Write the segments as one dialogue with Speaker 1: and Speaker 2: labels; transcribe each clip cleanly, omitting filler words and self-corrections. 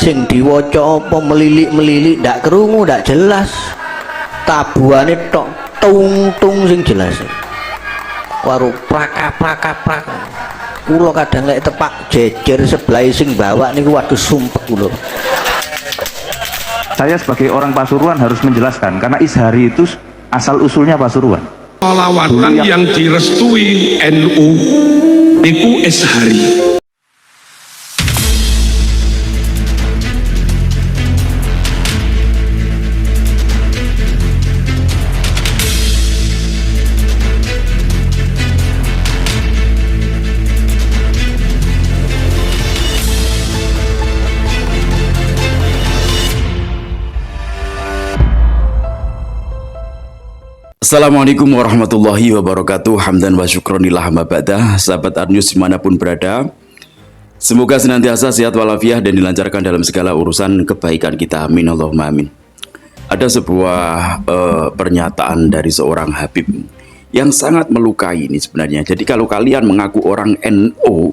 Speaker 1: Sing diwaca apa melilik-melilik ndak krungu ndak jelas. Tabuhane tok tung sing jelas. Karo prak. Kula kadang lek tepak jejer sebelah sing bawa niku waduh sumpek kula.
Speaker 2: Saya sebagai orang Pasuruan harus menjelaskan karena Izhari itu asal usulnya Pasuruan.
Speaker 3: Lawanan yang direstui NU itu Izhari.
Speaker 4: Assalamualaikum warahmatullahi wabarakatuh. Hamdan wa syukronillah ma ba'dah. Sahabat Arnews dimanapun berada, semoga senantiasa sehat walafiat dan dilancarkan dalam segala urusan kebaikan kita. Amin Allahumma amin. Ada sebuah pernyataan dari seorang Habib yang sangat melukai ini sebenarnya. Jadi kalau kalian mengaku orang NU,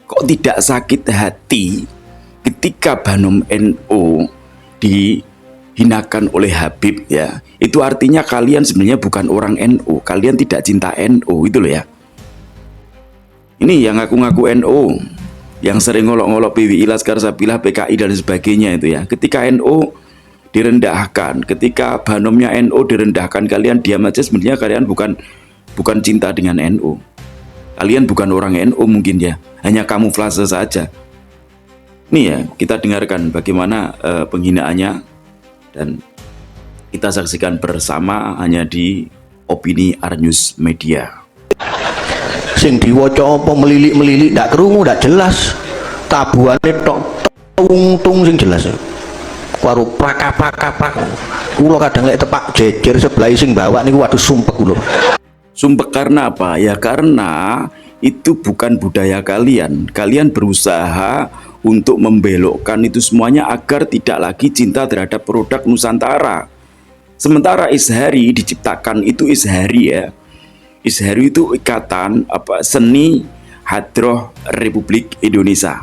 Speaker 4: kok tidak sakit hati ketika Banom NU dihinakan oleh Habib, ya? Itu artinya kalian sebenarnya bukan orang NU, kalian tidak cinta NU, itu loh ya. Ini yang ngaku-ngaku NU, yang sering ngolok-ngolok PWI, Laskar Sabilah, PKI dan sebagainya itu ya. Ketika NU direndahkan, ketika banomnya NU direndahkan, kalian diam aja. Sebenarnya kalian bukan cinta dengan NU. Kalian bukan orang NU mungkin ya, hanya kamuflase saja. Nih ya, kita dengarkan bagaimana penghinaannya dan kita saksikan bersama hanya di Opini Arnews Media.
Speaker 1: Sing diwaca apa melilik-melilik ndak krungu ndak jelas. Tabuhane tok tung sing jelas. Karo prak. Kula kadang lek tepak jejer sebelah sing bawa niku waduh sumpek kula.
Speaker 4: Sumpek karena apa? Ya karena itu bukan budaya kalian. Kalian berusaha untuk membelokkan itu semuanya agar tidak lagi cinta terhadap produk Nusantara. Sementara Izhari diciptakan itu Izhari ya. Izhari itu ikatan seni hadroh Republik Indonesia.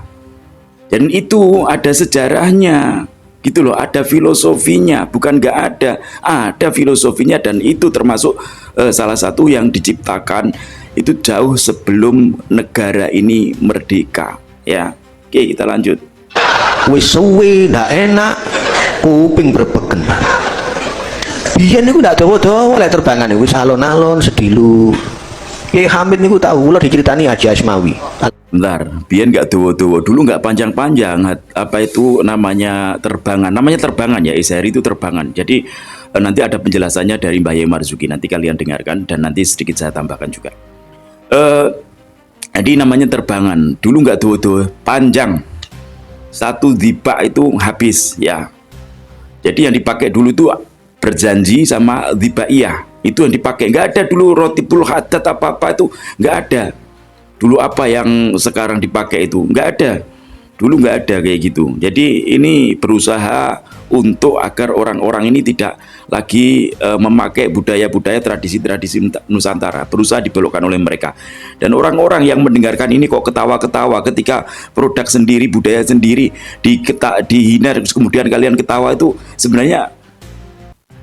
Speaker 4: Dan itu ada sejarahnya. Gitu loh, ada filosofinya, bukan nggak ada. Ada filosofinya dan itu termasuk salah satu yang diciptakan itu jauh sebelum negara ini merdeka, ya. Oke, kita lanjut.
Speaker 1: Wis suwe ndak enak, kuping berbeken. Biyen niku ndak dawa-dawa lek terbangan niku wis alon-alon sedilu. Kiai Hamid niku tahu kula diceritani Haji Asmawi.
Speaker 4: Bentar, biyen nggak dawa-dawa, dulu nggak panjang-panjang. Apa itu namanya terbangan? Namanya terbangan ya, Izhari itu terbangan. Jadi nanti ada penjelasannya dari Mbah Yai Marzuki, nanti kalian dengarkan dan nanti sedikit saya tambahkan juga. Jadi namanya terbangan, dulu nggak dawa-dawa, panjang. Satu dhiba itu habis ya. Jadi yang dipakai dulu itu berjanji sama dhibaiyah, itu yang dipakai. Nggak ada dulu rotibul hadat apa-apa itu nggak ada. Dulu apa yang sekarang dipakai itu nggak ada. Dulu nggak ada kayak gitu. Jadi ini berusaha untuk agar orang-orang ini tidak lagi memakai budaya-budaya tradisi-tradisi Nusantara, berusaha dibelokkan oleh mereka. Dan orang-orang yang mendengarkan ini kok ketawa-ketawa ketika produk sendiri, budaya sendiri dihina, kemudian kalian ketawa, itu sebenarnya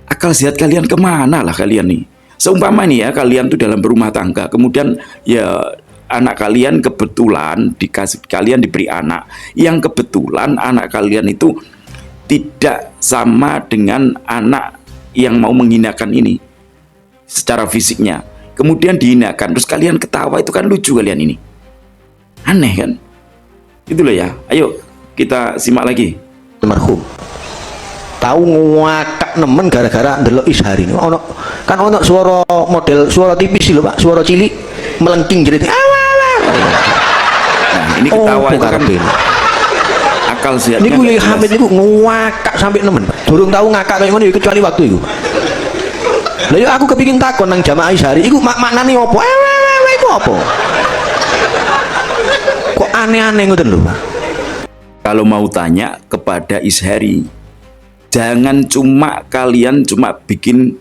Speaker 4: akal sehat kalian kemana lah kalian nih. Seumpama nih ya, kalian tuh dalam berumah tangga, kemudian ya anak kalian kebetulan kalian diberi anak yang kebetulan anak kalian itu tidak sama dengan anak yang mau menghinakan ini secara fisiknya, kemudian dihinakan, terus kalian ketawa, itu kan lucu kalian ini. Aneh kan? Itu loh ya. Ayo kita simak lagi.
Speaker 1: Almarhum tahu ngakak nemen gara-gara ndelok Izhari ini. Kan ono suara model suara tipis lho Pak, suara cilik melengking jerit.
Speaker 4: Nah, ini ketawa itu kan akal sehatnya.
Speaker 1: Niku Yai Hamid niku ngakak sampai nemen. Durung tahu ngakak kayak ngono kecuali waktu itu. Lah yo aku kepingin takon nang jamaah Izhari iku maknane opo? Iku opo? Kok aneh-aneh ngoten lho, Pak.
Speaker 4: Kalau mau tanya kepada Izhari, jangan cuma kalian bikin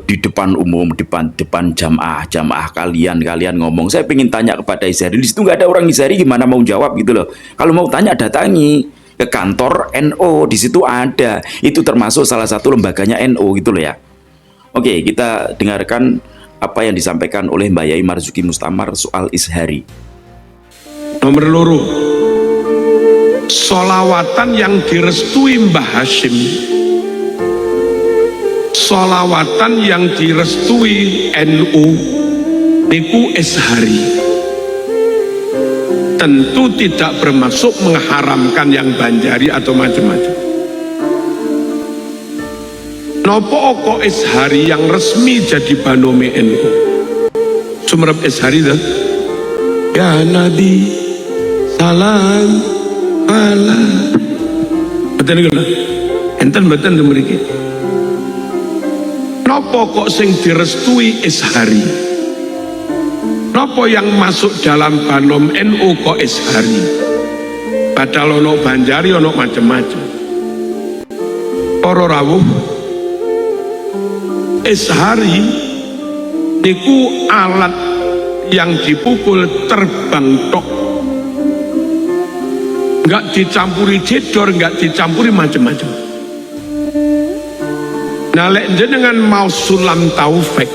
Speaker 4: di depan umum, depan jamaah kalian ngomong. Saya pengen tanya kepada Izhari, di situ nggak ada orang Izhari, gimana mau jawab gitu loh. Kalau mau tanya datangi, ke kantor NO, di situ ada. Itu termasuk salah satu lembaganya NO gitu loh ya. Oke, kita dengarkan apa yang disampaikan oleh Mbak Yai Marzuki Mustamar soal Izhari.
Speaker 3: Nomor loro, solawatan yang direstui Mbah Hashim, solawatan yang direstui NU niku Izhari. Tentu tidak bermaksud mengharamkan yang Banjari atau macam-macam. Nopo kok Izhari yang resmi jadi banome NU? Sumerep Izhari dah. Ya Nabi, salam Allah. Betul nggih lho? Enten mboten mriki. Nopo kok sing direstui Izhari? Nopo yang masuk dalam banom NU kok Izhari? Padahal ono Banjari ono macam-macam. Para rawuh, Izhari niku alat yang dipukul terbang tok, nggak dicampuri jedor, nggak dicampuri macam-macam. Nah, lek jenengan mau sulam taufik,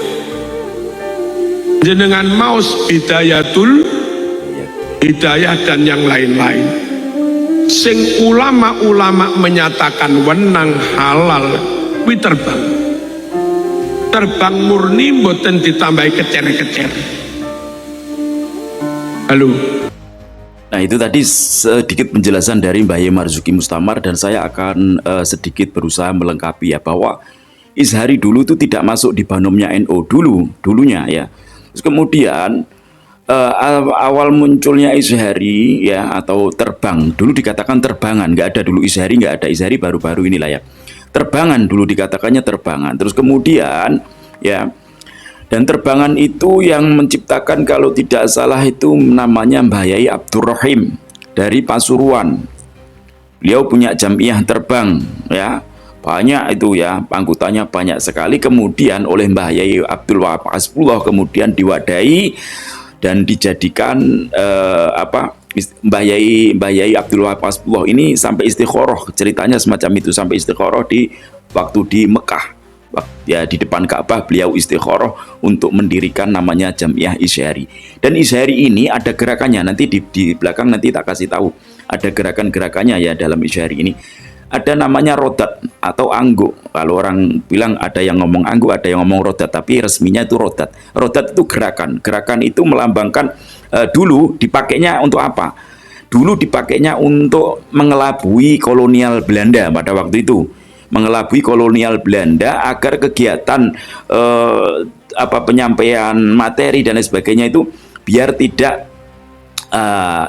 Speaker 3: jenengan mau hidayatul hidayah dan yang lain-lain, sing ulama-ulama menyatakan wenang halal, kuwi terbang murni, mboten ditambahi kecer-kecer. Halo.
Speaker 4: Nah, itu tadi sedikit penjelasan dari Mbah Yai Marzuki Mustamar, dan saya akan sedikit berusaha melengkapi ya, bahwa Izhari dulu itu tidak masuk di banomnya NU dulunya ya. Terus kemudian awal munculnya Izhari ya, atau terbang, dulu dikatakan terbangan, nggak ada dulu Izhari, nggak ada Izhari, baru-baru inilah ya. Terbangan dulu dikatakannya terbangan. Terus kemudian ya, dan terbangan itu yang menciptakan kalau tidak salah itu namanya Mbah Yai Abdurrahim dari Pasuruan. Beliau punya jamiah terbang ya, banyak itu ya, anggotanya banyak sekali. Kemudian oleh Mbah Yai Abdul Wahab Hasbullah kemudian diwadahi dan dijadikan Mbah Yai Abdul Wahab Hasbullah ini sampai istikharah, ceritanya semacam itu, sampai istikharah di waktu di Mekah ya, di depan Ka'bah beliau istikharah untuk mendirikan namanya Jamiah Izhari. Dan Izhari ini ada gerakannya, nanti di belakang nanti tak kasih tahu ada gerakan-gerakannya ya dalam Izhari ini. Ada namanya rodat atau anggo. Kalau orang bilang ada yang ngomong anggo, ada yang ngomong rodat, tapi resminya itu rodat. Rodat itu gerakan. Gerakan itu melambangkan dulu dipakainya untuk apa? Dulu dipakainya untuk mengelabui kolonial Belanda pada waktu itu. Mengelabui kolonial Belanda agar kegiatan penyampaian materi dan lain sebagainya itu biar tidak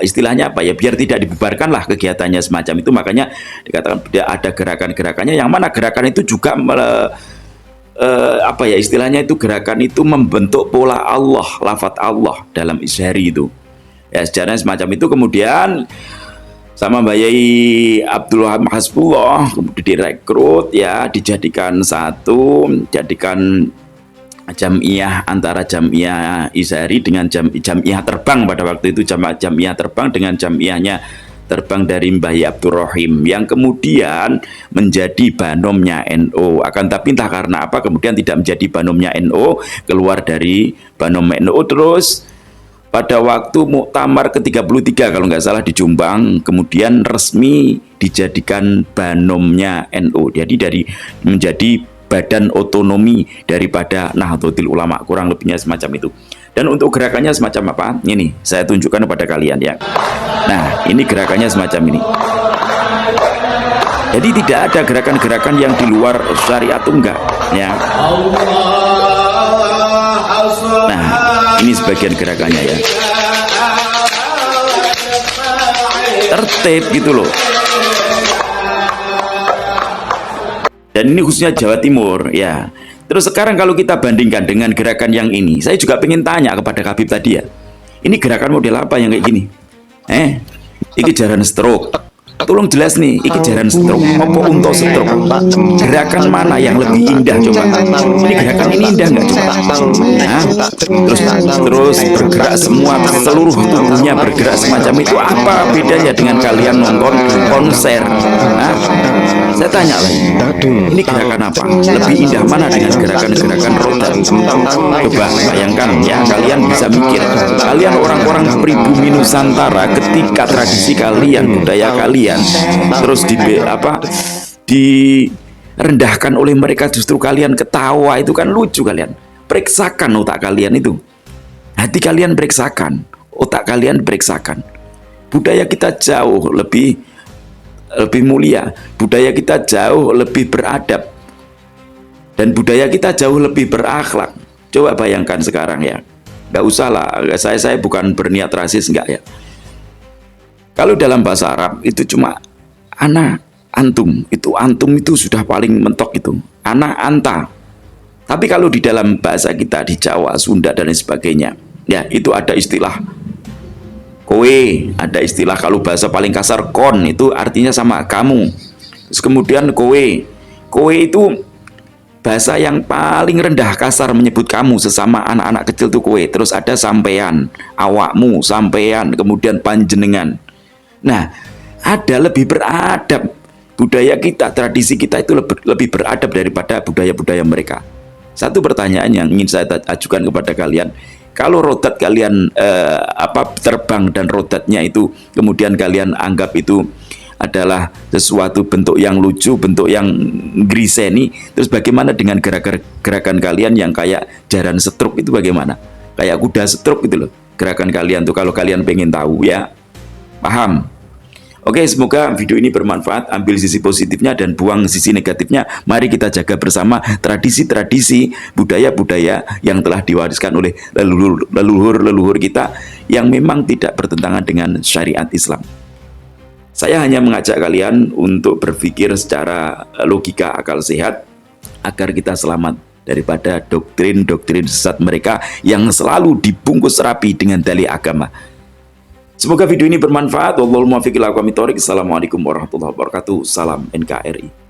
Speaker 4: istilahnya apa ya, biar tidak dibubarkan lah kegiatannya semacam itu. Makanya dikatakan ada gerakan-gerakannya, yang mana gerakan itu juga istilahnya itu gerakan itu membentuk pola Allah, lafadz Allah dalam Izhari itu ya, sejarahnya semacam itu. Kemudian sama Mbah Yai Abdul Wahab Hasbullah direkrut ya, dijadikan satu, jadikan jamiah antara jamiah Izhari dengan jamiah terbang pada waktu itu, jamiah terbang dengan jamiahnya terbang dari Mbah Yai Abdurrahim yang kemudian menjadi banomnya NU. Akan tapi entah karena apa kemudian tidak menjadi banomnya NU, keluar dari banom NU. Terus pada waktu Muktamar ke-33 kalau nggak salah di Jombang, kemudian resmi dijadikan banomnya NU. Jadi menjadi badan otonomi daripada Nahdlatul Ulama, kurang lebihnya semacam itu. Dan untuk gerakannya semacam apa? Ini saya tunjukkan kepada kalian ya. Nah, ini gerakannya semacam ini. Jadi tidak ada gerakan-gerakan yang di luar syariat itu enggak ya. Nah, ini sebagian gerakannya ya. Tertib gitu loh. Dan ini khususnya Jawa Timur ya. Terus sekarang kalau kita bandingkan dengan gerakan yang ini, saya juga pengen tanya kepada Habib tadi ya. Ini gerakan model apa yang kayak gini? Ini jaran stroke. Tolong jelas nih, iki jaran stroke, apa unta stroke? Gerakan mana yang lebih indah coba? Ini gerakan ini indah nggak coba? Nah, terus bergerak semua, seluruh tubuhnya bergerak semacam itu. Apa bedanya dengan kalian nonton konser? Nah, saya tanya lagi, ini gerakan apa? Lebih indah mana dengan gerakan-gerakan roda? Coba bayangkan ya, kalian bisa mikir. Kalian orang-orang pribumi Nusantara, ketika tradisi kalian, budaya kalian terus direndahkan oleh mereka, justru kalian ketawa, itu kan lucu. Kalian periksakan otak kalian itu, hati kalian periksakan, otak kalian periksakan. Budaya kita jauh lebih mulia, budaya kita jauh lebih beradab, dan budaya kita jauh lebih berakhlak. Coba bayangkan sekarang ya, nggak usah lah, saya bukan berniat rasis, enggak ya. Kalau dalam bahasa Arab itu cuma ana, antum itu sudah paling mentok itu, ana, anta. Tapi kalau di dalam bahasa kita, di Jawa, Sunda dan lain sebagainya, ya itu ada istilah kowe, ada istilah, kalau bahasa paling kasar kon, itu artinya sama kamu. Terus kemudian kowe itu bahasa yang paling rendah, kasar, menyebut kamu, sesama anak-anak kecil itu kowe. Terus ada sampean, awakmu, sampean, kemudian panjenengan. Nah, ada lebih beradab. Budaya kita, tradisi kita itu lebih beradab daripada budaya-budaya mereka. Satu pertanyaan yang ingin saya ajukan kepada kalian, kalau rodat kalian terbang dan rodatnya itu kemudian kalian anggap itu adalah sesuatu bentuk yang lucu, bentuk yang griseni, terus bagaimana dengan gerakan kalian yang kayak jaran stroke itu, bagaimana? Kayak kuda stroke gitu loh, gerakan kalian tuh, kalau kalian pengen tahu ya. Paham? Oke, semoga video ini bermanfaat. Ambil sisi positifnya dan buang sisi negatifnya. Mari kita jaga bersama tradisi-tradisi, budaya-budaya yang telah diwariskan oleh leluhur-leluhur kita, yang memang tidak bertentangan dengan syariat Islam. Saya hanya mengajak kalian untuk berpikir secara logika, akal sehat, agar kita selamat daripada doktrin-doktrin sesat mereka yang selalu dibungkus rapi dengan dalih agama. Semoga video ini bermanfaat. Wallahul muwaffiq ila aqwamit thoriq. Assalamualaikum warahmatullahi wabarakatuh. Salam NKRI.